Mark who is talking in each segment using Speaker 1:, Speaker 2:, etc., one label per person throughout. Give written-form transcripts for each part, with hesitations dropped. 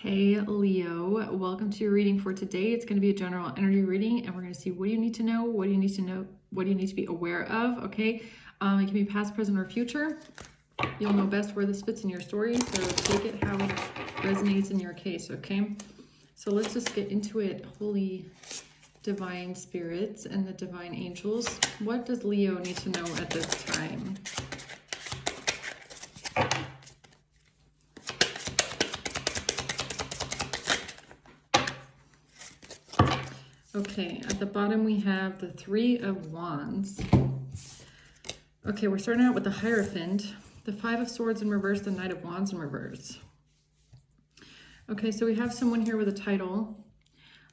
Speaker 1: Hey Leo, welcome to your reading for today. It's going to be a general energy reading, and we're going to see what do you need to know, what do you need to know, what do you need to be aware of, okay? It can be past, present, or future. You'll know best where this fits in your story, so take it how it resonates in your case, okay? So let's just get into it. Holy divine spirits and the divine angels, what does Leo need to know at this time? Okay, at the bottom we have the Three of Wands. Okay, we're starting out with the Hierophant, the Five of Swords in reverse, the Knight of Wands in reverse. Okay, so we have someone here with a title,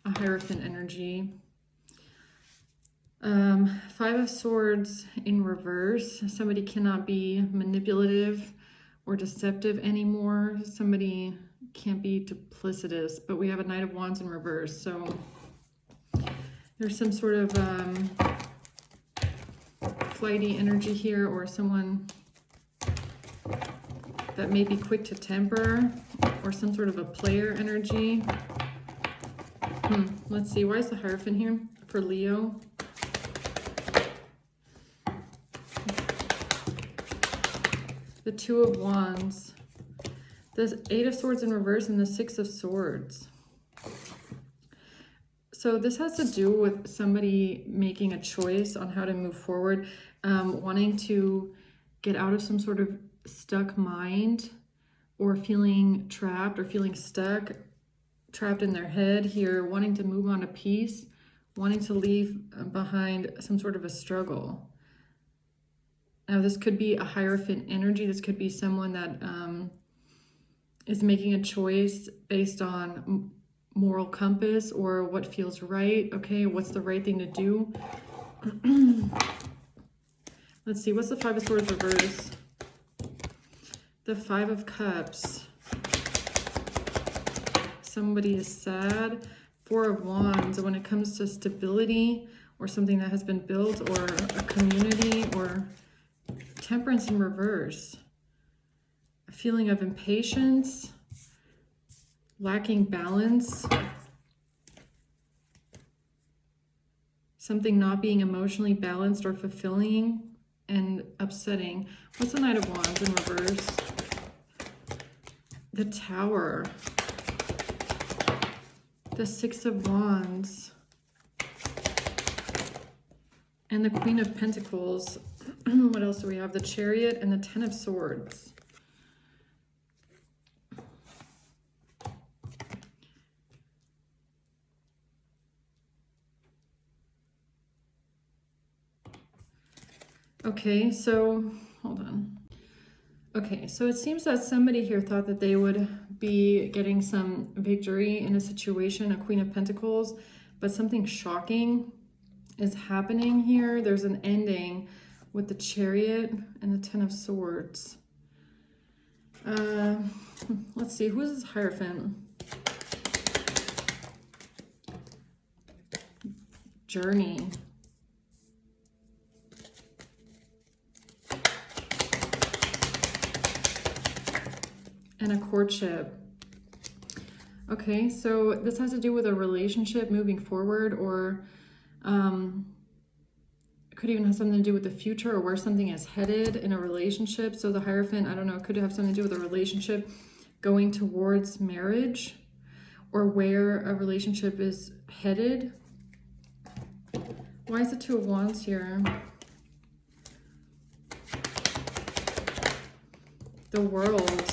Speaker 1: a Hierophant energy. Five of Swords in reverse. Somebody cannot be manipulative or deceptive anymore. Somebody can't be duplicitous, but we have a Knight of Wands in reverse, so there's some sort of flighty energy here, or someone that may be quick to temper, or some sort of a player energy. Let's see, why is the Hierophant here for Leo? The Two of Wands, the Eight of Swords in reverse, and the Six of Swords. So this has to do with somebody making a choice on how to move forward, wanting to get out of some sort of stuck mind, or feeling trapped or feeling stuck, trapped in their head here, wanting to move on to peace, wanting to leave behind some sort of a struggle. Now this could be a Hierophant energy. This could be someone that is making a choice based on moral compass or what feels right. Okay, what's the right thing to do? Let's see, what's the Five of Swords reverse? The Five of Cups. Somebody is sad. Four of Wands. When it comes to stability or something that has been built, or a community, or Temperance in reverse. A feeling of impatience, lacking balance, something not being emotionally balanced or fulfilling, and upsetting. What's the Knight of Wands in reverse? The Tower, the Six of Wands, and the Queen of Pentacles. What else do we have? The Chariot and the Ten of Swords. Okay, so hold on. Okay, so it seems that somebody here thought that they would be getting some victory in a situation, a Queen of Pentacles, but something shocking is happening here. There's an ending with the Chariot and the Ten of Swords. Let's see, who is this Hierophant? Journey. And a courtship. Okay, so this has to do with a relationship moving forward, or it could even have something to do with the future, or where something is headed in a relationship. So the Hierophant, I don't know, it could have something to do with a relationship going towards marriage, or where a relationship is headed. Why is the Two of Wands here? The World.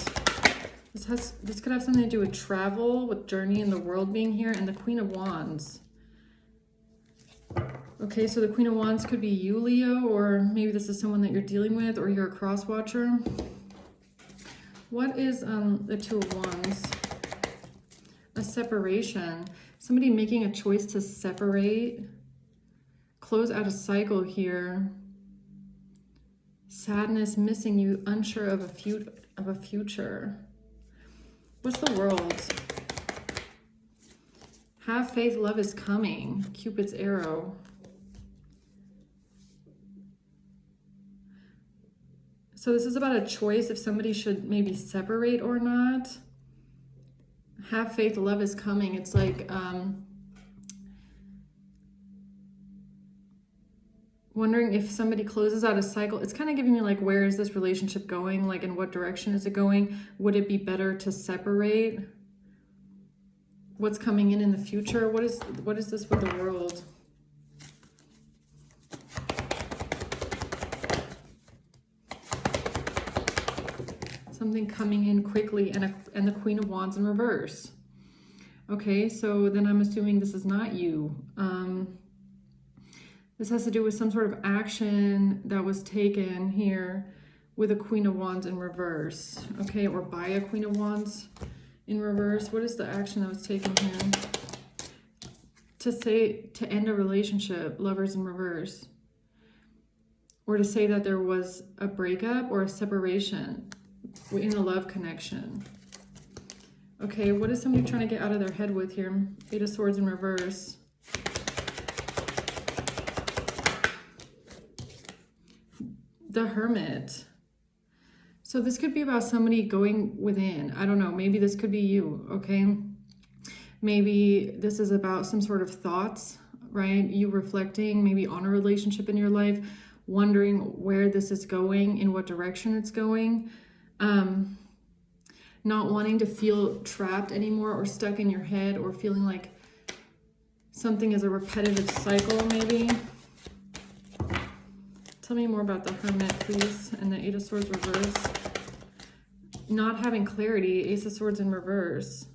Speaker 1: This could have something to do with travel, with journey in the world being here, and the Queen of Wands. Okay, so the Queen of Wands could be you, Leo, or maybe this is someone that you're dealing with, or you're a cross watcher. What is the Two of Wands? A separation. Somebody making a choice to separate, close out a cycle here. Sadness, missing you, unsure of a future. What's the World? Have faith, love is coming. Cupid's arrow. So this is about a choice if somebody should maybe separate or not. Have faith, love is coming. It's like wondering if somebody closes out a cycle. It's kind of giving me like, where is this relationship going? Like, in what direction is it going? Would it be better to separate? What's coming in the future? What is this with the world? Something coming in quickly, and the Queen of Wands in reverse. Okay, so then I'm assuming this is not you. This has to do with some sort of action that was taken here with a Queen of Wands in reverse. Okay, or by a Queen of Wands in reverse. What is the action that was taken here? To end a relationship, Lovers in reverse. Or to say that there was a breakup or a separation in a love connection. Okay, what is somebody trying to get out of their head with here? Eight of Swords in reverse. The Hermit. So this could be about somebody going within. I don't know, maybe this could be you, okay? Maybe this is about some sort of thoughts, right? You reflecting maybe on a relationship in your life, wondering where this is going, in what direction it's going. Not wanting to feel trapped anymore or stuck in your head, or feeling like something is a repetitive cycle maybe. Tell me more about the Hermit, please, and the Eight of Swords reverse. Not having clarity, Ace of Swords in reverse.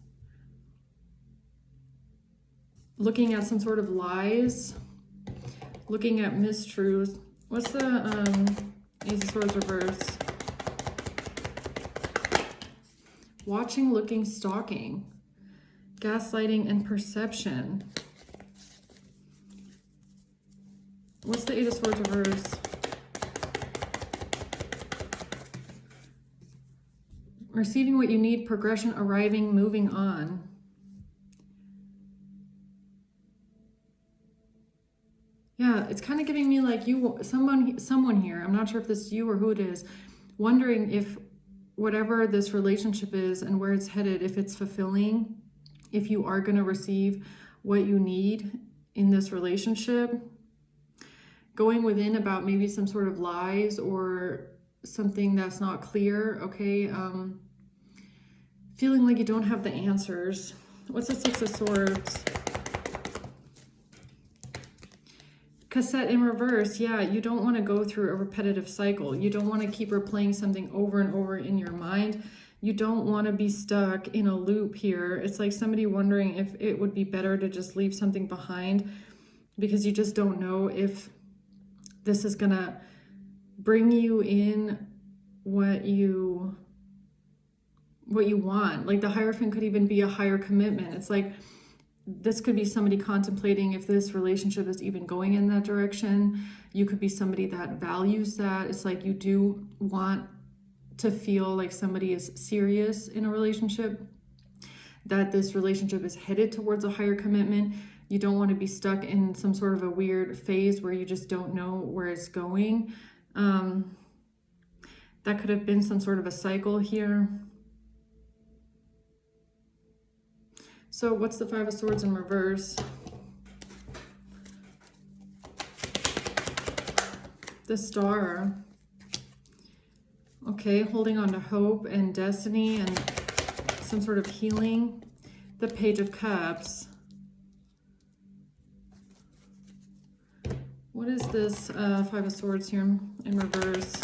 Speaker 1: Looking at some sort of lies, looking at mistruths. What's the Ace of Swords reverse? Watching, looking, stalking. Gaslighting and perception. What's the Eight of Swords reverse? Receiving what you need, progression, arriving, moving on. Yeah, it's kind of giving me like someone here, I'm not sure if this is you or who it is, wondering if whatever this relationship is and where it's headed, if it's fulfilling, if you are going to receive what you need in this relationship. Going within about maybe some sort of lies or something that's not clear, okay? Feeling like you don't have the answers. What's the Six of Swords? Cassette in reverse. Yeah, you don't want to go through a repetitive cycle. You don't want to keep replaying something over and over in your mind. You don't want to be stuck in a loop here. It's like somebody wondering if it would be better to just leave something behind, because you just don't know if this is gonna bring you in what you want. Like the Hierophant could even be a higher commitment. It's like this could be somebody contemplating if this relationship is even going in that direction. You could be somebody that values that. It's like you do want to feel like somebody is serious in a relationship, that this relationship is headed towards a higher commitment. You don't want to be stuck in some sort of a weird phase where you just don't know where it's going. That could have been some sort of a cycle here. So what's the Five of Swords in reverse? The Star. Okay, holding on to hope and destiny and some sort of healing. The Page of Cups. What is this Five of Swords here in reverse?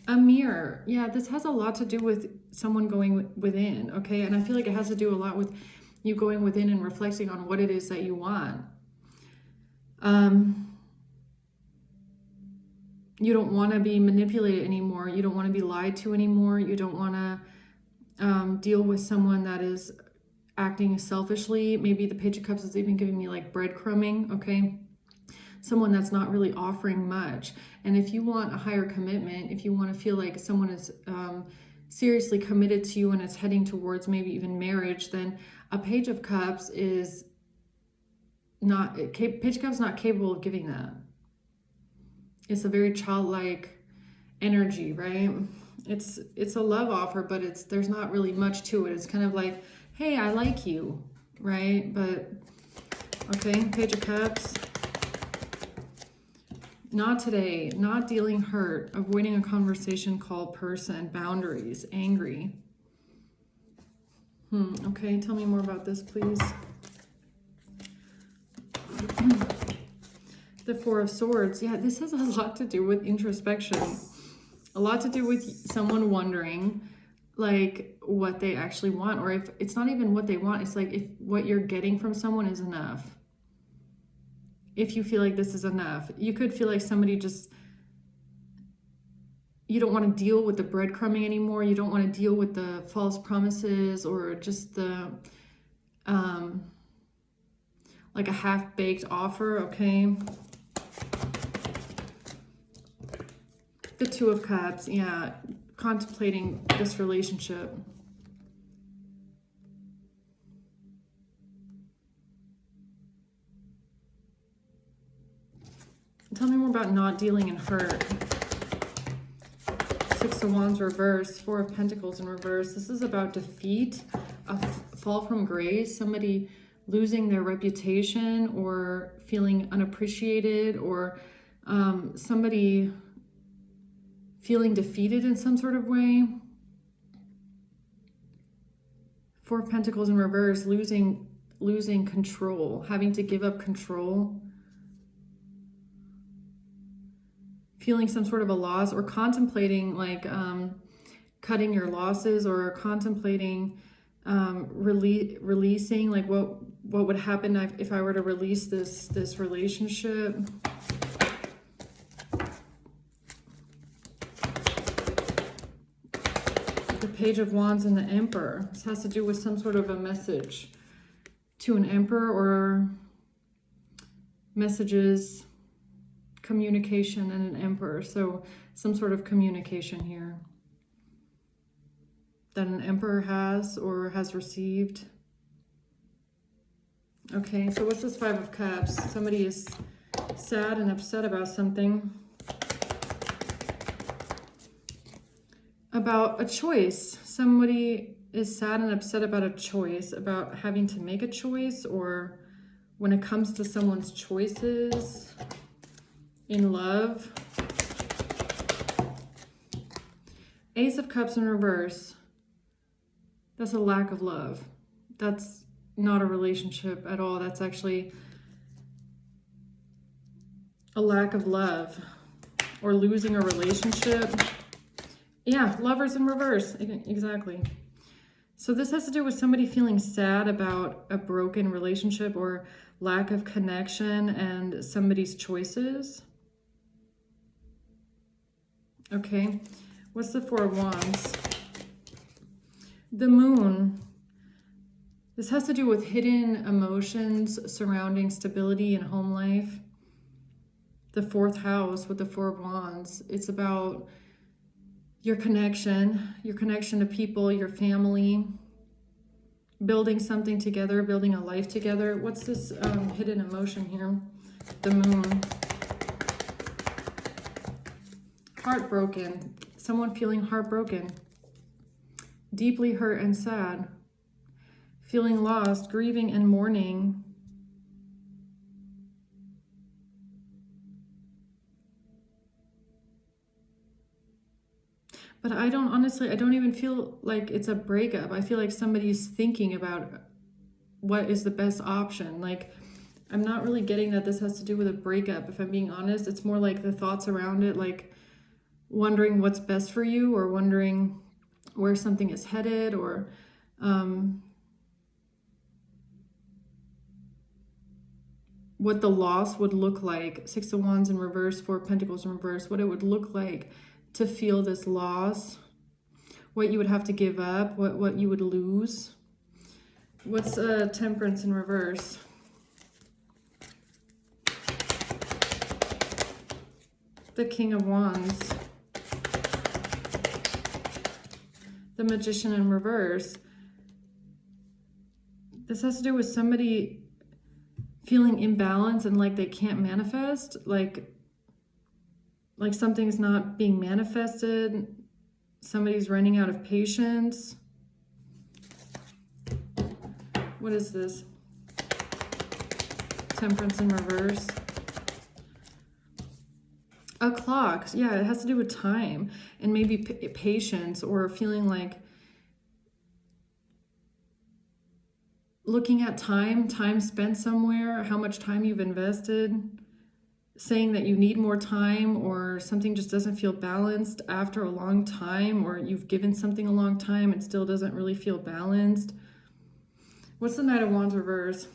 Speaker 1: A mirror. Yeah, this has a lot to do with someone going within, okay? And I feel like it has to do a lot with you going within and reflecting on what it is that you want. You don't want to be manipulated anymore. You don't want to be lied to anymore. You don't want to deal with someone that is acting selfishly. Maybe the Page of Cups is even giving me like breadcrumbing, okay? Someone that's not really offering much. And if you want a higher commitment, if you want to feel like someone is seriously committed to you and it's heading towards maybe even marriage, then a Page of Cups is not, Page of Cups is not capable of giving that. It's a very childlike energy, right? It's a love offer, but there's not really much to it. It's kind of like, hey, I like you, right? But okay, Page of Cups. Not today, not dealing hurt, avoiding a conversation, call person, boundaries, angry. Okay, tell me more about this, please. The Four of Swords. Yeah, this has a lot to do with introspection. A lot to do with someone wondering, like, what they actually want. Or if it's not even what they want, it's like if what you're getting from someone is enough. If you feel like this is enough. You could feel like somebody just... You don't want to deal with the breadcrumbing anymore. You don't want to deal with the false promises or just the... like a half-baked offer, okay? The Two of Cups, yeah, contemplating this relationship. Tell me more about not dealing in hurt. Six of Wands reverse, Four of Pentacles in reverse. This is about defeat, a fall from grace, somebody losing their reputation or feeling unappreciated, or somebody feeling defeated in some sort of way. Four of Pentacles in reverse, losing control, having to give up control. Feeling some sort of a loss, or contemplating like cutting your losses, or contemplating releasing, like what would happen if I were to release this relationship. The Page of Wands and the Emperor. This has to do with some sort of a message to an Emperor, or messages, communication, and an Emperor. So some sort of communication here that an Emperor has or has received. Okay, so what's this Five of Cups? Somebody is sad and upset about something. About a choice. Somebody is sad and upset about a choice, about having to make a choice, or when it comes to someone's choices in love. Ace of Cups in reverse. That's a lack of love. That's not a relationship at all. That's actually a lack of love, or losing a relationship. Yeah, Lovers in reverse. Exactly. So this has to do with somebody feeling sad about a broken relationship or lack of connection and somebody's choices. Okay, what's the Four of Wands? The Moon. This has to do with hidden emotions surrounding stability and home life. The fourth house with the Four of Wands. It's about your connection to people, your family, building something together, building a life together. What's this hidden emotion here? The Moon. Heartbroken. Someone feeling heartbroken. Deeply hurt and sad. Feeling lost, grieving and mourning. But I don't even feel like it's a breakup. I feel like somebody's thinking about what is the best option. Like, I'm not really getting that this has to do with a breakup, if I'm being honest. It's more like the thoughts around it, like wondering what's best for you, or wondering where something is headed, or what the loss would look like. Six of Wands in reverse, Four of Pentacles in reverse, what it would look like to feel this loss, what you would have to give up, what you would lose. What's Temperance in reverse? The King of Wands. The Magician in reverse. This has to do with somebody feeling imbalance and like they can't manifest, like something's not being manifested, Somebody's running out of patience. What is this? Temperance in reverse. A clock. Yeah, it has to do with time and maybe patience, or feeling like looking at time spent somewhere, how much time you've invested, saying that you need more time, or something just doesn't feel balanced after a long time, or you've given something a long time and still doesn't really feel balanced. What's the Knight of Wands reverse?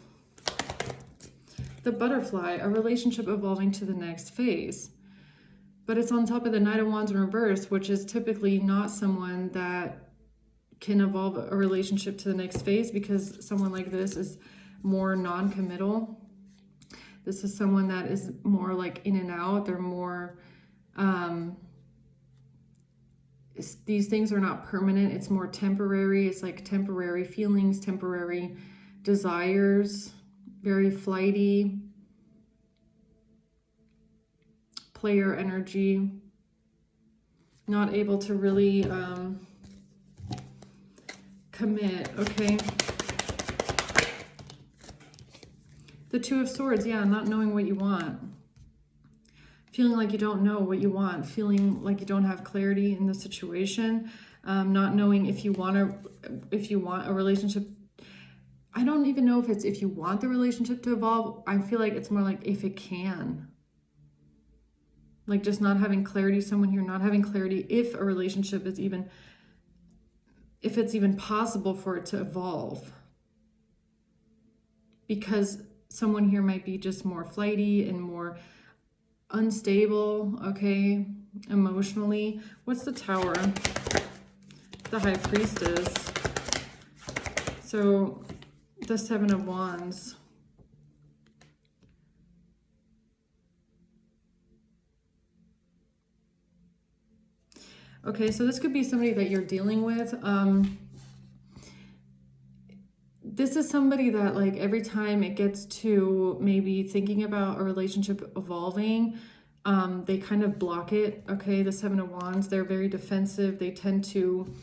Speaker 1: The Butterfly, a relationship evolving to the next phase. But it's on top of the Knight of Wands in reverse, which is typically not someone that can evolve a relationship to the next phase, because someone like this is more non-committal. This is someone that is more like in and out. They're more, these things are not permanent. It's more temporary. It's like temporary feelings, temporary desires, very flighty. Player energy, not able to really commit. Okay. The Two of Swords, yeah, not knowing what you want. Feeling like you don't know what you want. Feeling like you don't have clarity in the situation. Not knowing if you want a relationship. I don't even know if you want the relationship to evolve. I feel like it's more like if it can. Like just not having clarity, someone here not having clarity if a relationship is even, if it's even possible for it to evolve. Because someone here might be just more flighty and more unstable, okay, emotionally. What's the Tower? The High Priestess. So the Seven of Wands. Okay, so this could be somebody that you're dealing with. This is somebody that, like, every time it gets to maybe thinking about a relationship evolving, they kind of block it. Okay, the Seven of Wands, they're very defensive. They tend to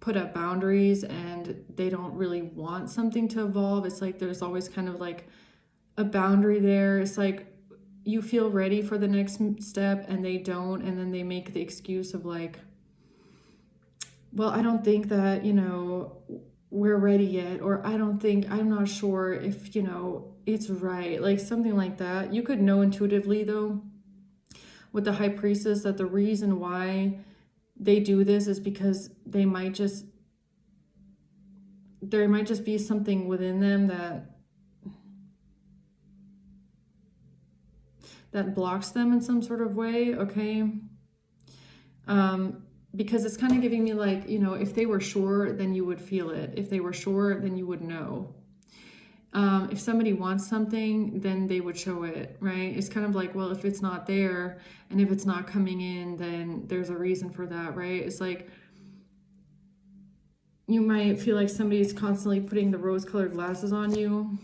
Speaker 1: put up boundaries and they don't really want something to evolve. It's like there's always kind of like a boundary there. It's like you feel ready for the next step and they don't, and then they make the excuse of like, well, I don't think that, you know, we're ready yet, or I'm not sure if, you know, it's right, like something like that. You could know intuitively though with the High Priestess that the reason why they do this is because there might just be something within them that blocks them in some sort of way. Okay. Because it's kind of giving me like, you know, if they were sure, then you would feel it. If they were sure, then you would know. If somebody wants something, then they would show it, right? It's kind of like, well, if it's not there and if it's not coming in, then there's a reason for that, right? It's like you might feel like somebody's constantly putting the rose-colored glasses on you.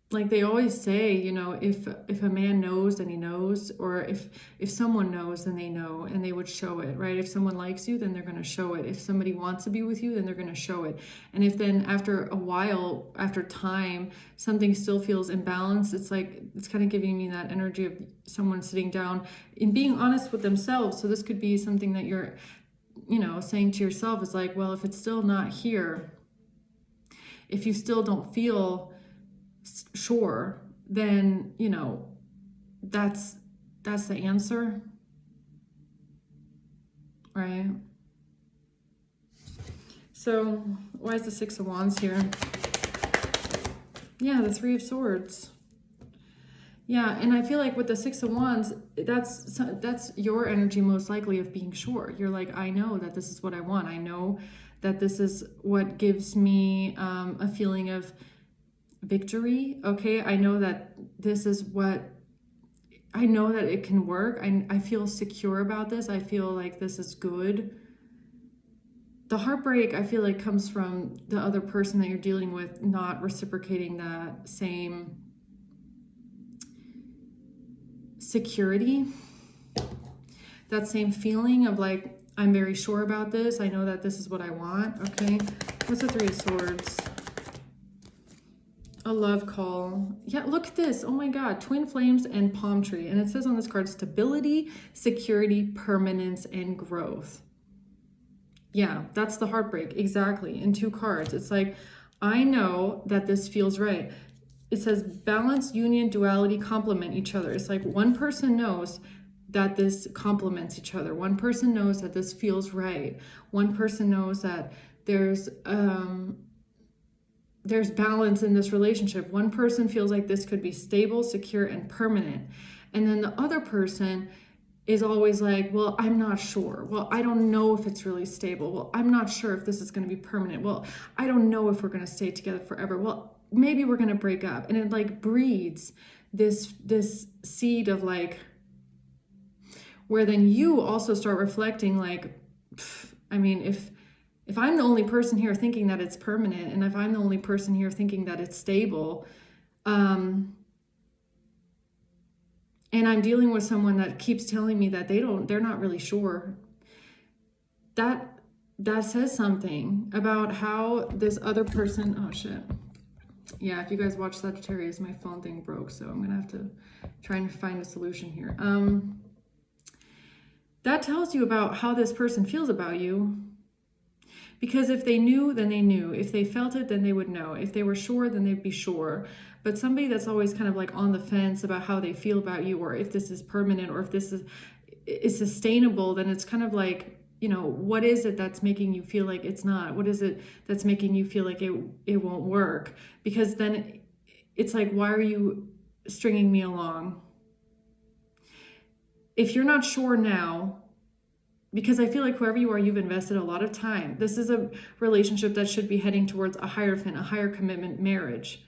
Speaker 1: Like they always say, you know, if a man knows, then he knows, or if someone knows, then they know, and they would show it, right? If someone likes you, then they're going to show it. If somebody wants to be with you, then they're going to show it. And if then after a while, after time, something still feels imbalanced, it's like, it's kind of giving me that energy of someone sitting down and being honest with themselves. So this could be something that you're, you know, saying to yourself is like, well, if it's still not here, if you still don't feel sure, then, you know, that's the answer, right? So why is the Six of Wands here? Yeah, the Three of Swords. Yeah, and I feel like with the Six of Wands, that's your energy most likely of being sure. You're like, I know that this is what I want. I know that this is what gives me a feeling of victory. Okay, I know that this is what, I know that it can work. I feel secure about this. I feel like this is good. The heartbreak, I feel like, comes from the other person that you're dealing with not reciprocating that same security. that same feeling of like, I'm very sure about this. I know that this is what I want. Okay. What's the Three of Swords? A love call. Yeah, look at this. Oh my God. Twin flames and palm tree. And it says on this card, stability, security, permanence, and growth. Yeah, that's the heartbreak. Exactly. In 2 cards. It's like, I know that this feels right. It says balance, union, duality, complement each other. It's like one person knows that this complements each other. One person knows that this feels right. One person knows that there's balance in this relationship. One person feels like this could be stable, secure, and permanent. And then the other person is always like, well, I'm not sure. Well, I don't know if it's really stable. Well, I'm not sure if this is going to be permanent. Well, I don't know if we're going to stay together forever. Well, maybe we're going to break up. And it like breeds this seed of like, where then you also start reflecting like, I mean, if I'm the only person here thinking that it's permanent, and if I'm the only person here thinking that it's stable, and I'm dealing with someone that keeps telling me that they're not really sure, that says something about how this other person, oh shit. Yeah, if you guys watch Sagittarius, my phone thing broke, so I'm gonna have to try and find a solution here. That tells you about how this person feels about you. Because if they knew, then they knew. If they felt it, then they would know. If they were sure, then they'd be sure. But somebody that's always kind of like on the fence about how they feel about you, or if this is permanent, or if this is sustainable, then it's kind of like, you know, what is it that's making you feel like it's not? What is it that's making you feel like it won't work? Because then it's like, why are you stringing me along? If you're not sure now, because I feel like whoever you are, you've invested a lot of time. This is a relationship that should be heading towards a higher commitment marriage.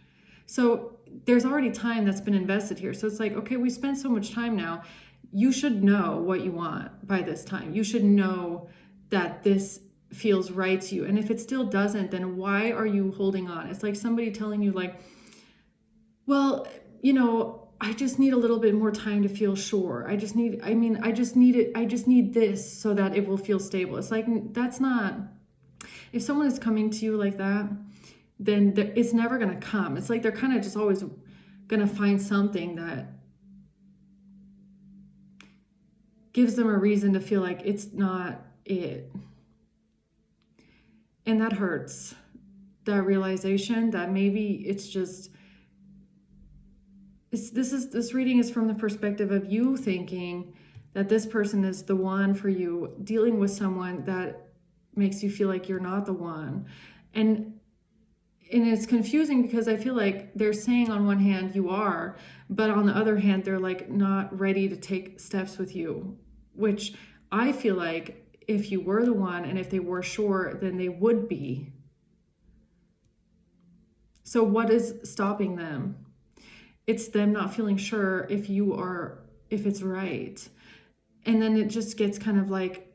Speaker 1: So there's already time that's been invested here. So it's like, okay, we spent so much time now. You should know what you want by this time. You should know that this feels right to you. And if it still doesn't, then why are you holding on? It's like somebody telling you like, well, you know, I just need a little bit more time to feel sure. I just need this so that it will feel stable. It's like, that's not, if someone is coming to you like that, then it's never going to come. It's like they're kind of just always going to find something that gives them a reason to feel like it's not it. And that hurts. That realization that maybe it's just, this reading is from the perspective of you thinking that this person is the one for you, dealing with someone that makes you feel like you're not the one. And it's confusing because I feel like they're saying on one hand you are, but on the other hand, they're like not ready to take steps with you, which I feel like if you were the one and if they were sure, then they would be. So what is stopping them? It's them not feeling sure if it's right. And then it just gets kind of like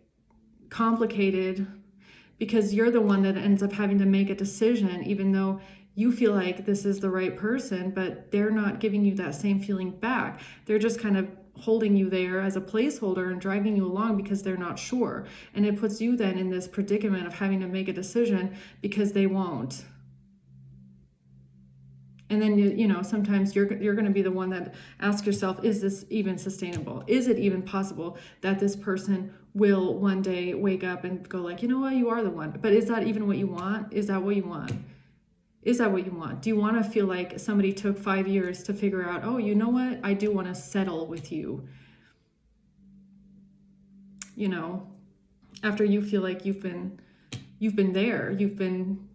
Speaker 1: complicated because you're the one that ends up having to make a decision, even though you feel like this is the right person, but they're not giving you that same feeling back. They're just kind of holding you there as a placeholder and dragging you along because they're not sure. And it puts you then in this predicament of having to make a decision because they won't. And then, you know, sometimes you're going to be the one that asks yourself, is this even sustainable? Is it even possible that this person will one day wake up and go like, you know what, you are the one. But is that even what you want? Is that what you want? Is that what you want? Do you want to feel like somebody took 5 years to figure out, oh, you know what? I do want to settle with you. You know, after you feel like you've been there, you've been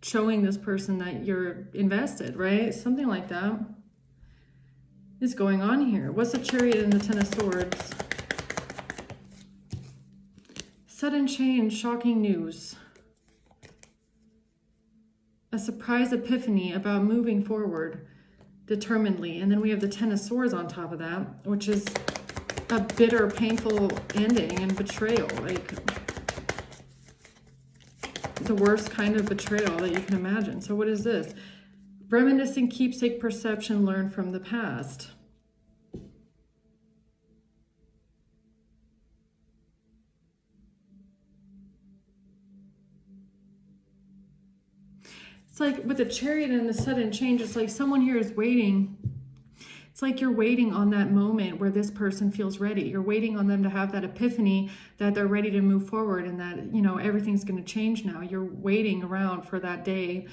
Speaker 1: showing this person that you're invested, right? Something like that is going on here. What's the Chariot and the Ten of Swords? Sudden change, shocking news. A surprise epiphany about moving forward determinedly. And then we have the Ten of Swords on top of that, which is a bitter, painful ending and betrayal. Like the worst kind of betrayal that you can imagine. So what is this? Reminiscing, keepsake, perception learned from the past. It's like with the Chariot and the sudden change, it's like someone here is waiting. It's like you're waiting on that moment where this person feels ready. You're waiting on them to have that epiphany that they're ready to move forward and that, everything's going to change now. You're waiting around for that day.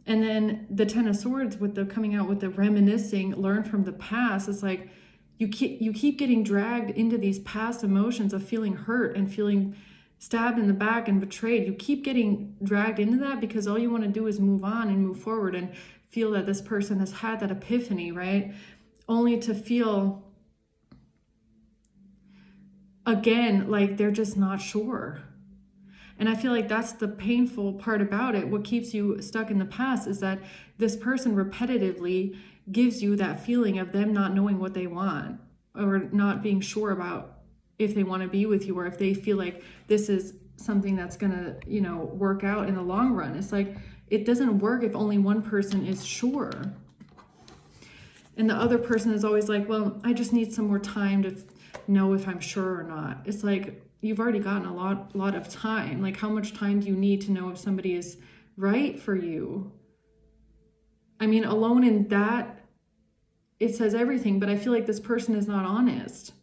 Speaker 1: And then the Ten of Swords with the coming out with the reminiscing, learn from the past. It's like you keep getting dragged into these past emotions of feeling hurt and feeling stabbed in the back and betrayed. You keep getting dragged into that because all you want to do is move on and move forward and feel that this person has had that epiphany, right? Only to feel again like they're just not sure. And I feel like that's the painful part about it. What keeps you stuck in the past is that this person repetitively gives you that feeling of them not knowing what they want or not being sure about if they want to be with you or if they feel like this is something that's going to, work out in the long run. It's like it doesn't work if only one person is sure. And the other person is always like, well, I just need some more time to know if I'm sure or not. It's like, you've already gotten a lot of time. Like, how much time do you need to know if somebody is right for you? I mean, alone in that, it says everything, but I feel like this person is not honest.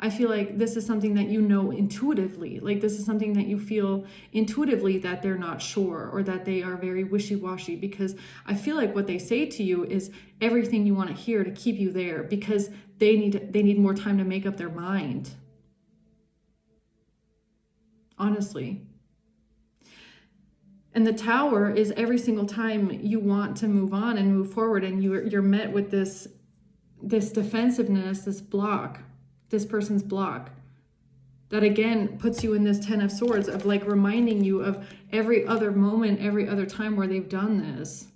Speaker 1: I feel like this is something that you know intuitively. Like, this is something that you feel intuitively that they're not sure or that they are very wishy-washy, because I feel like what they say to you is everything you want to hear to keep you there because they need more time to make up their mind. Honestly. And the Tower is every single time you want to move on and move forward and you're met with this defensiveness, this block, this person's block, that again puts you in this Ten of Swords of like reminding you of every other moment, every other time where they've done this.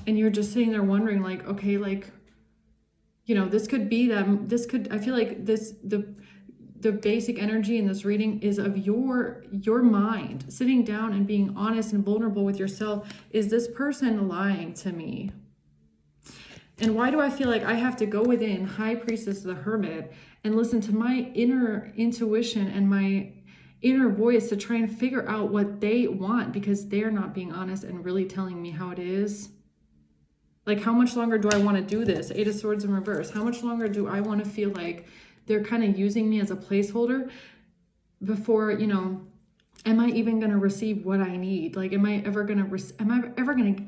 Speaker 1: And you're just sitting there wondering like, okay, like, this could be them. I feel like the basic energy in this reading is of your mind sitting down and being honest and vulnerable with yourself. Is this person lying to me? And why do I feel like I have to go within, High Priestess, the Hermit, and listen to my inner intuition and my inner voice to try and figure out what they want because they're not being honest and really telling me how it is? Like, how much longer do I want to do this? Eight of Swords in reverse. How much longer do I want to feel like they're kind of using me as a placeholder before, am I even going to receive what I need? Like, am I ever going to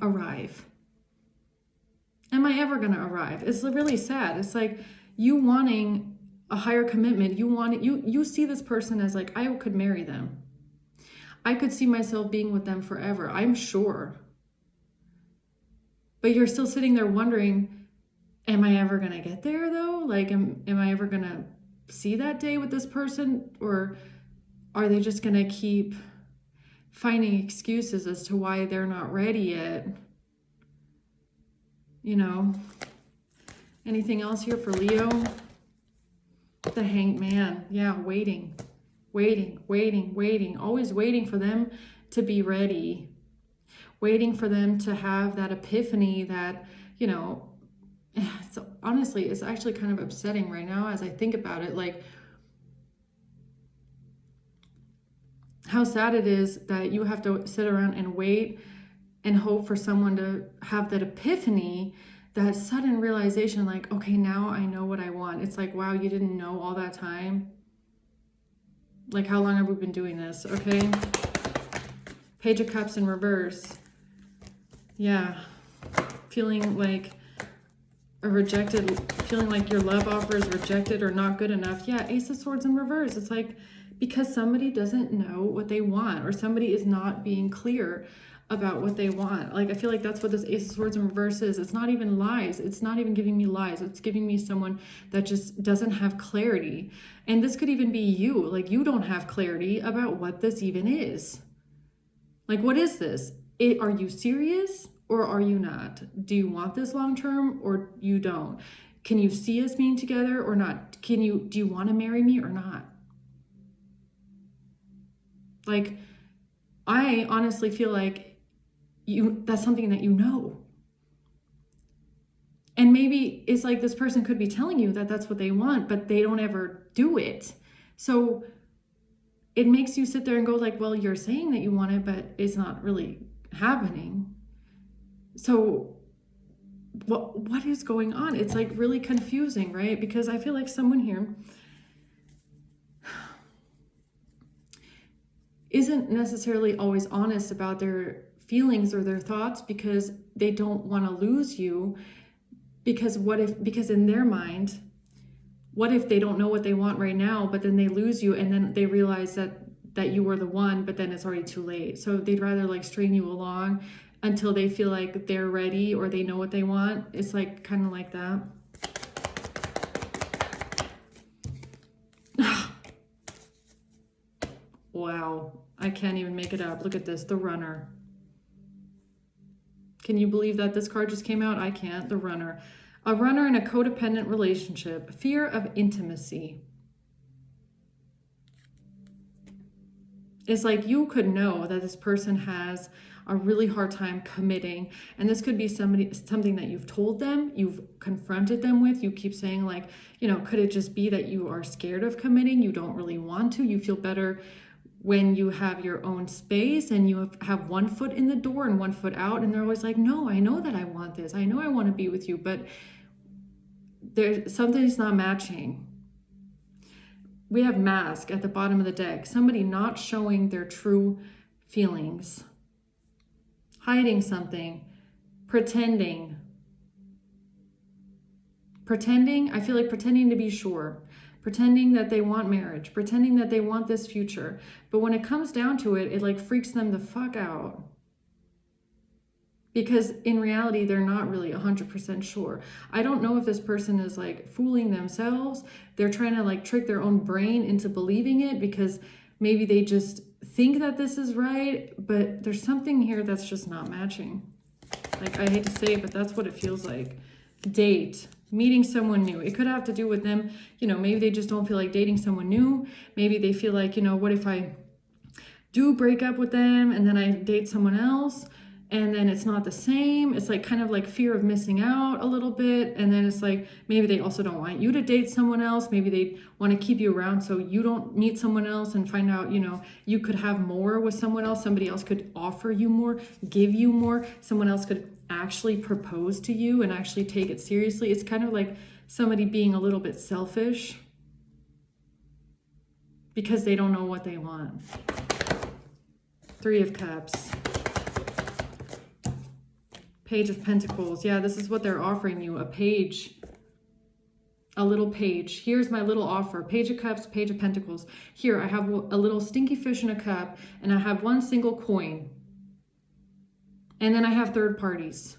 Speaker 1: arrive? Am I ever going to arrive? It's really sad. It's like you wanting a higher commitment. You see this person as like, I could marry them. I could see myself being with them forever. I'm sure. But you're still sitting there wondering, am I ever going to get there though? Like, am I ever going to see that day with this person? Or are they just going to keep finding excuses as to why they're not ready yet? Anything else here for Leo? The Hanged Man. Yeah, waiting. Always waiting for them to be ready. Waiting for them to have that epiphany that, honestly, it's actually kind of upsetting right now as I think about it. Like, how sad it is that you have to sit around and wait and hope for someone to have that epiphany, that sudden realization, like, okay, now I know what I want. It's like, wow, you didn't know all that time? Like, how long have we been doing this? Okay. Page of Cups in reverse. Yeah. Feeling like feeling like your love offer is rejected or not good enough. Yeah, Ace of Swords in reverse. It's like, because somebody doesn't know what they want or somebody is not being clear about what they want. Like, I feel like that's what this Ace of Swords in reverse is. It's not even lies. It's not even giving me lies. It's giving me someone that just doesn't have clarity. And this could even be you. Like, you don't have clarity about what this even is. Like, what is this? Are you serious or are you not? Do you want this long term or you don't? Can you see us being together or not? Do you want to marry me or not? Like, I honestly feel like that's something that you know. And maybe it's like this person could be telling you that that's what they want, but they don't ever do it. So it makes you sit there and go like, well, you're saying that you want it, but it's not really happening. So what is going on? It's like really confusing, right? Because I feel like someone here isn't necessarily always honest about their feelings or their thoughts because they don't want to lose you. Because in their mind, what if they don't know what they want right now, but then they lose you and then they realize that you were the one, but then it's already too late. So they'd rather like string you along until they feel like they're ready or they know what they want. It's like kind of like that. Wow, I can't even make it up. Look at this, the Runner. Can you believe that this card just came out? I can't. The Runner. A runner in a codependent relationship. Fear of intimacy. It's like you could know that this person has a really hard time committing, and this could be something that you've told them, you've confronted them with. You keep saying like, could it just be that you are scared of committing? You don't really want to. You feel better when you have your own space and you have one foot in the door and one foot out, and they're always like, no, I know that I want this. I know I want to be with you, but there's something's not matching. We have mask at the bottom of the deck. Somebody not showing their true feelings, hiding something, pretending. I feel like pretending to be sure, pretending that they want marriage, pretending that they want this future. But when it comes down to it, it like freaks them the fuck out. Because in reality, they're not really 100% sure. I don't know if this person is like fooling themselves. They're trying to like trick their own brain into believing it because maybe they just think that this is right, but there's something here that's just not matching. Like, I hate to say it, but that's what it feels like. Date, meeting someone new. It could have to do with them, maybe they just don't feel like dating someone new. Maybe they feel like, what if I do break up with them and then I date someone else? And then it's not the same. It's like kind of like fear of missing out a little bit. And then it's like, maybe they also don't want you to date someone else. Maybe they want to keep you around so you don't meet someone else and find out, you could have more with someone else. Somebody else could offer you more, give you more. Someone else could actually propose to you and actually take it seriously. It's kind of like somebody being a little bit selfish because they don't know what they want. Three of Cups. Page of Pentacles. Yeah, this is what they're offering you. A page. A little page. Here's my little offer. Page of Cups, Page of Pentacles. Here, I have a little stinky fish in a cup, and I have one single coin. And then I have third parties.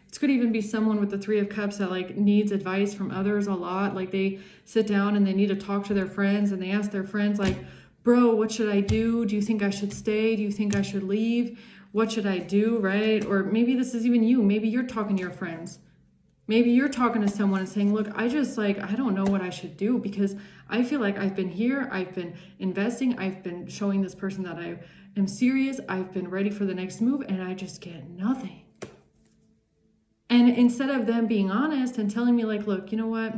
Speaker 1: This could even be someone with the Three of Cups that like needs advice from others a lot. Like they sit down and they need to talk to their friends and they ask their friends like, bro, what should I do? Do you think I should stay? Do you think I should leave? What should I do, right? Or maybe this is even you. Maybe you're talking to your friends. Maybe you're talking to someone and saying, look, I don't know what I should do because I feel like I've been here. I've been investing. I've been showing this person that I am serious. I've been ready for the next move and I just get nothing. And instead of them being honest and telling me like, look, you know what?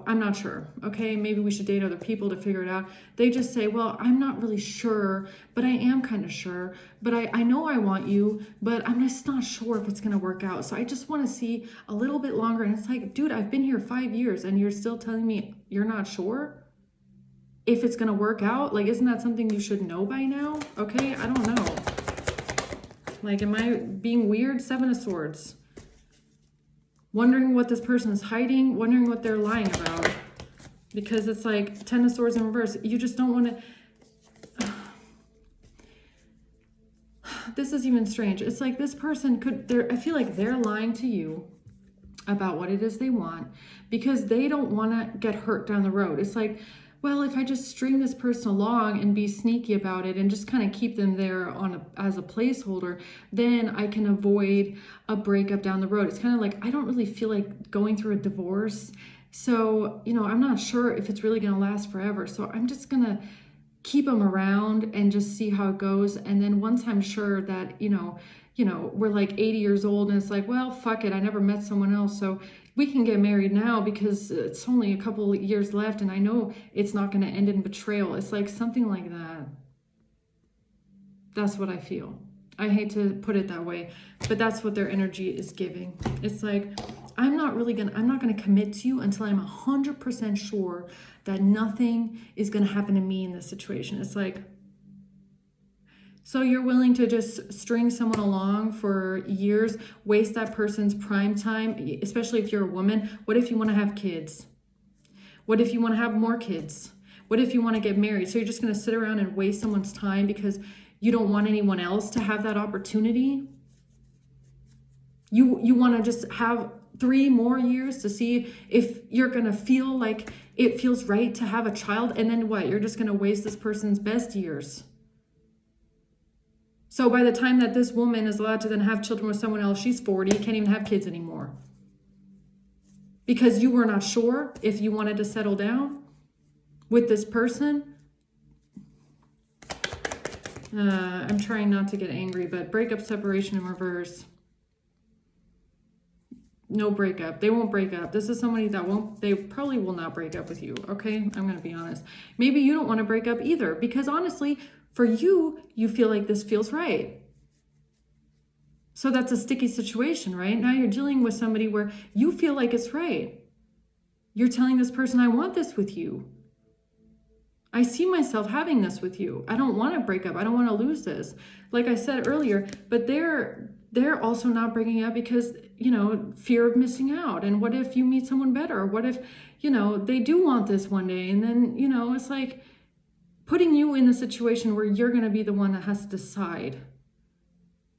Speaker 1: I'm not sure. Okay, maybe we should date other people to figure it out. They just say, well, I'm not really sure, but I am kind of sure. But I know I want you, but I'm just not sure if it's going to work out. So I just want to see a little bit longer. And it's like, dude, I've been here 5 years and you're still telling me you're not sure if it's going to work out? Like, isn't that something you should know by now? Okay, I don't know. Like, am I being weird? Seven of Swords. Wondering what this person is hiding, wondering what they're lying about. Because it's like 10 of Swords in reverse. You just don't want to... This is even strange. It's like this person I feel like they're lying to you about what it is they want because they don't want to get hurt down the road. It's like, well, if I just string this person along and be sneaky about it and just kind of keep them there as a placeholder, then I can avoid a breakup down the road. It's kind of like, I don't really feel like going through a divorce. So, I'm not sure if it's really going to last forever. So I'm just going to keep them around and just see how it goes. And then once I'm sure that, we're like 80 years old and it's like, well, fuck it. I never met someone else. So we can get married now because it's only a couple years left and I know it's not going to end in betrayal. It's like something like that. That's what I feel. I hate to put it that way, but that's what their energy is giving. It's like, I'm not going to commit to you until I'm 100% sure that nothing is going to happen to me in this situation. It's like, so you're willing to just string someone along for years, waste that person's prime time, especially if you're a woman. What if you want to have kids? What if you want to have more kids? What if you want to get married? So you're just going to sit around and waste someone's time because you don't want anyone else to have that opportunity? You want to just have 3 more years to see if you're going to feel like it feels right to have a child, and then what? You're just going to waste this person's best years. So by the time that this woman is allowed to then have children with someone else, she's 40, can't even have kids anymore. Because you were not sure if you wanted to settle down with this person. I'm trying not to get angry, but breakup, separation in reverse. No breakup. They won't break up. This is somebody that they probably will not break up with you. Okay. I'm going to be honest. Maybe you don't want to break up either, because honestly, for you, you feel like this feels right. So that's a sticky situation, right? Now you're dealing with somebody where you feel like it's right. You're telling this person, I want this with you. I see myself having this with you. I don't want to break up. I don't want to lose this. Like I said earlier, but they're also not breaking up because, fear of missing out. And what if you meet someone better? What if, they do want this one day? And then, it's like putting you in the situation where you're going to be the one that has to decide.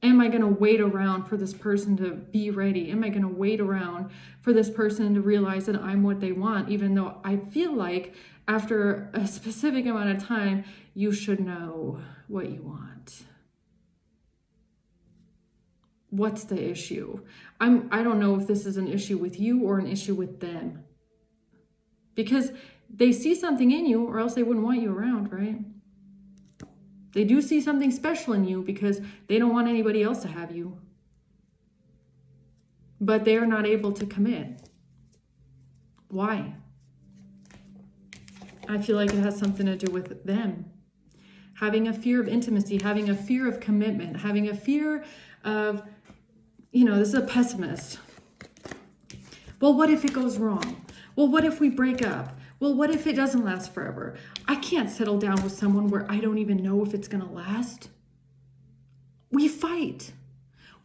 Speaker 1: Am I going to wait around for this person to be ready? Am I going to wait around for this person to realize that I'm what they want, even though I feel like after a specific amount of time, you should know what you want? What's the issue? I don't know if this is an issue with you or an issue with them. Because they see something in you, or else they wouldn't want you around, right? They do see something special in you because they don't want anybody else to have you. But they are not able to commit. Why? I feel like it has something to do with them. Having a fear of intimacy, having a fear of commitment, having a fear of, this is a pessimist. Well, what if it goes wrong? Well, what if we break up? Well, what if it doesn't last forever? I can't settle down with someone where I don't even know if it's going to last. We fight.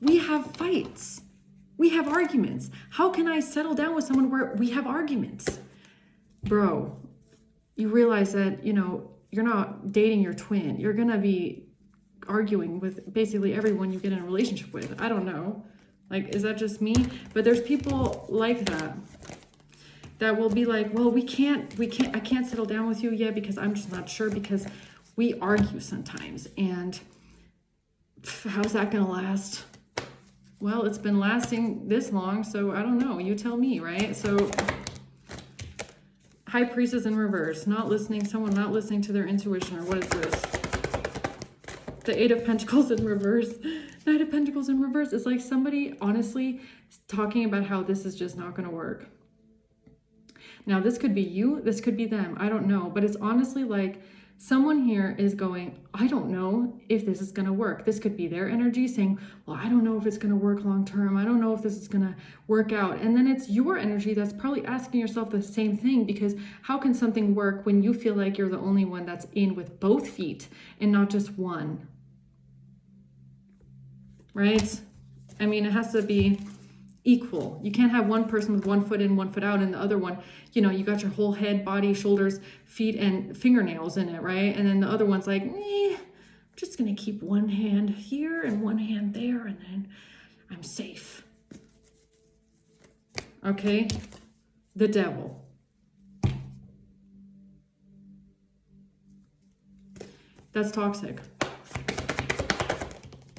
Speaker 1: We have fights. We have arguments. How can I settle down with someone where we have arguments? Bro, you realize that, you're not dating your twin. You're going to be arguing with basically everyone you get in a relationship with. I don't know. Like, is that just me? But there's people like that will be like, well, I can't settle down with you yet because I'm just not sure, because we argue sometimes. And how's that going to last? Well, it's been lasting this long, so I don't know. You tell me, right? So High Priestess in reverse, someone not listening to their intuition, or what is this? The Eight of Pentacles in reverse, Knight of Pentacles in reverse. It's like somebody honestly talking about how this is just not going to work. Now, this could be you, this could be them, I don't know. But it's honestly like someone here is going, I don't know if this is going to work. This could be their energy saying, well, I don't know if it's going to work long term. I don't know if this is going to work out. And then it's your energy that's probably asking yourself the same thing, because how can something work when you feel like you're the only one that's in with both feet and not just one? Right? I mean, it has to be equal. You can't have one person with one foot in, one foot out, and the other one, you got your whole head, body, shoulders, feet, and fingernails in it, right? And then the other one's like, I'm just going to keep one hand here and one hand there, and then I'm safe. Okay? The Devil. That's toxic.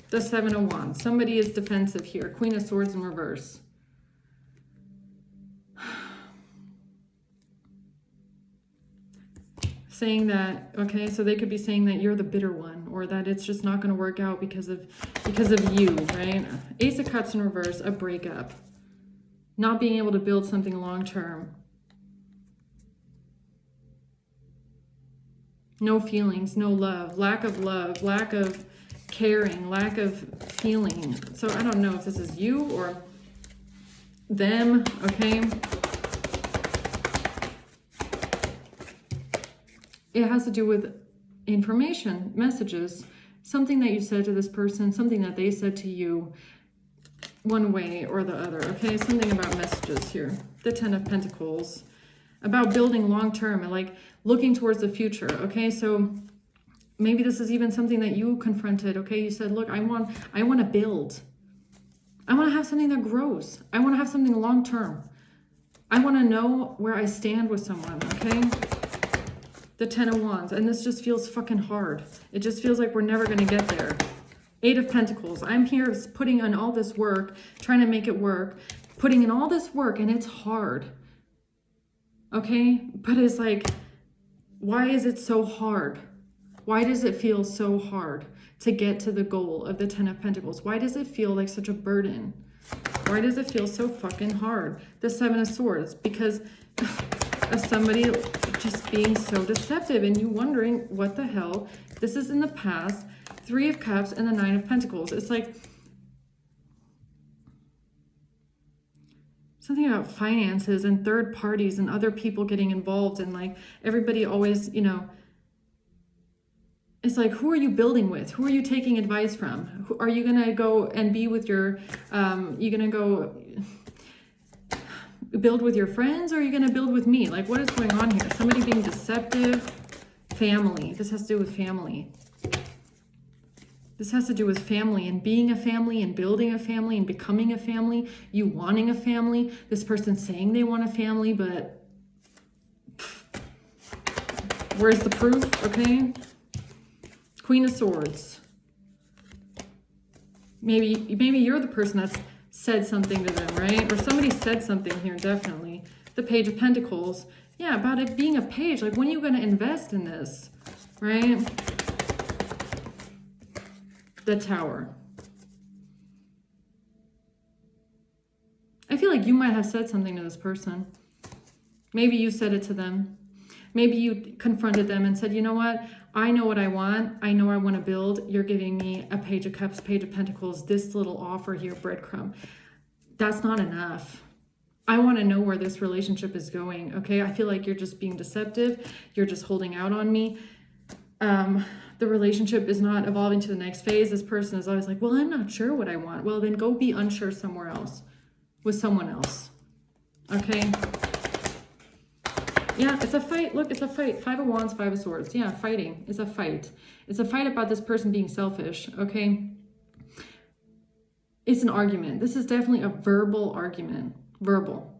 Speaker 1: The Seven of Wands. Somebody is defensive here. Queen of Swords in reverse. Saying that, okay, so they could be saying that you're the bitter one, or that it's just not going to work out because of you, right? Ace of Cups in reverse, a breakup. not being able to build something long-term. No feelings, no love, lack of caring, lack of feeling. So I don't know if this is you or them, okay? It has to do with information, messages, something that you said to this person, something that they said to you, one way or the other, okay? Something about messages here. The Ten of Pentacles, about building long-term and like looking towards the future, okay? So maybe this is even something that you confronted, okay? You said, look, I want to build. I want to have something that grows. I want to have something long-term. I want to know where I stand with someone, okay? The Ten of Wands, and this just feels fucking hard. It just feels like we're never going to get there. Eight of Pentacles. I'm here putting in all this work, trying to make it work, putting in all this work, and it's hard. Okay? But it's like, why is it so hard? Why does it feel so hard to get to the goal of the Ten of Pentacles? Why does it feel like such a burden? Why does it feel so fucking hard? The Seven of Swords, because of somebody just being so deceptive and you wondering what the hell. This is in the past. Three of Cups and the Nine of Pentacles. It's like something about finances and third parties and other people getting involved, and like everybody always, you know, it's like, who are you building with? Who are you taking advice from? Are you going to go and be with your, you going to go build with your friends, or are you going to build with me? Like, what is going on here? Somebody being deceptive. Family. This has to do with family. This has to do with family and being a family and building a family and becoming a family. You wanting a family. This person saying they want a family, but where's the proof? Okay. Queen of Swords. Maybe you're the person that's said something to them, right? Or somebody said something here, definitely. The Page of Pentacles. Yeah, about it being a page. Like, when are you going to invest in this, right? The Tower. I feel like you might have said something to this person. Maybe you said it to them. Maybe you confronted them and said, you know what? I know what I want. I know I want to build. You're giving me a Page of Cups, Page of Pentacles, this little offer here, breadcrumb. That's not enough. I want to know where this relationship is going, okay? I feel like you're just being deceptive. You're just holding out on me. The relationship is not evolving to the next phase. This person is always like, well, I'm not sure what I want. Well, then go be unsure somewhere else with someone else, okay? Yeah, it's a fight. Look, it's a fight. Five of Wands, Five of Swords. Yeah, fighting. It's a fight. It's a fight about this person being selfish, okay? It's an argument. This is definitely a verbal argument. Verbal.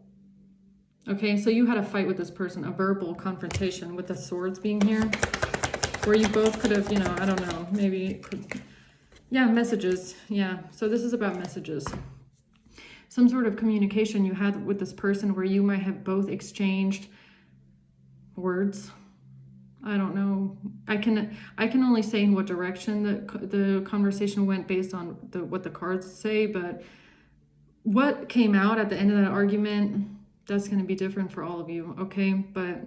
Speaker 1: Okay, so you had a fight with this person, a verbal confrontation with the swords being here, where you both could have, you know, I don't know, maybe, yeah, messages. Yeah, so this is about messages. Some sort of communication you had with this person where you might have both exchanged words. I don't know. I can only say in what direction the conversation went based on what the cards say, but what came out at the end of that argument, that's going to be different for all of you, okay? But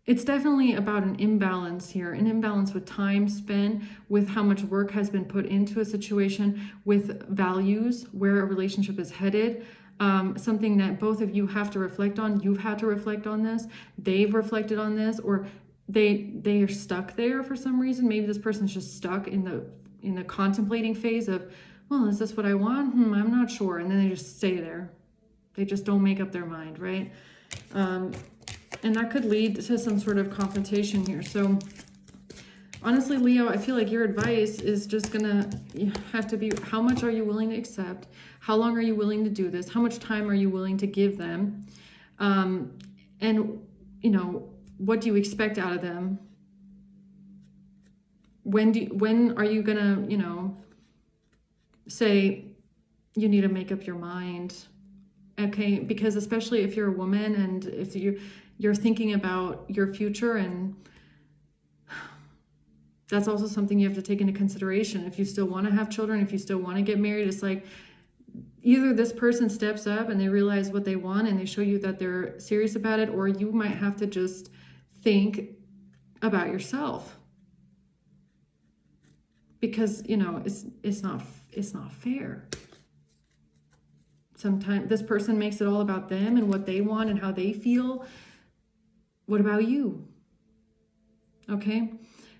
Speaker 1: it's definitely about an imbalance here, an imbalance with time spent, with how much work has been put into a situation, with values, where a relationship is headed. Something that both of you have to reflect on. You've had to reflect on this. They've reflected on this, or they are stuck there for some reason. Maybe this person's just stuck in the contemplating phase of, well, is this what I want? I'm not sure. And then they just stay there. They just don't make up their mind, right? And that could lead to some sort of confrontation here. So honestly, Leo, I feel like your advice is just gonna have to be, how much are you willing to accept? How long are you willing to do this? How much time are you willing to give them? And, you know, what do you expect out of them? When are you gonna, you know, say you need to make up your mind? Okay, because especially if you're a woman and if you're thinking about your future, and that's also something you have to take into consideration. If you still want to have children, if you still want to get married, it's like either this person steps up and they realize what they want and they show you that they're serious about it, or you might have to just think about yourself. Because, you know, it's not fair. Sometimes this person makes it all about them and what they want and how they feel. What about you? Okay,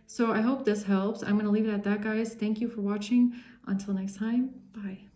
Speaker 1: so I hope this helps. I'm going to leave it at that, guys. Thank you for watching. Until next time, bye.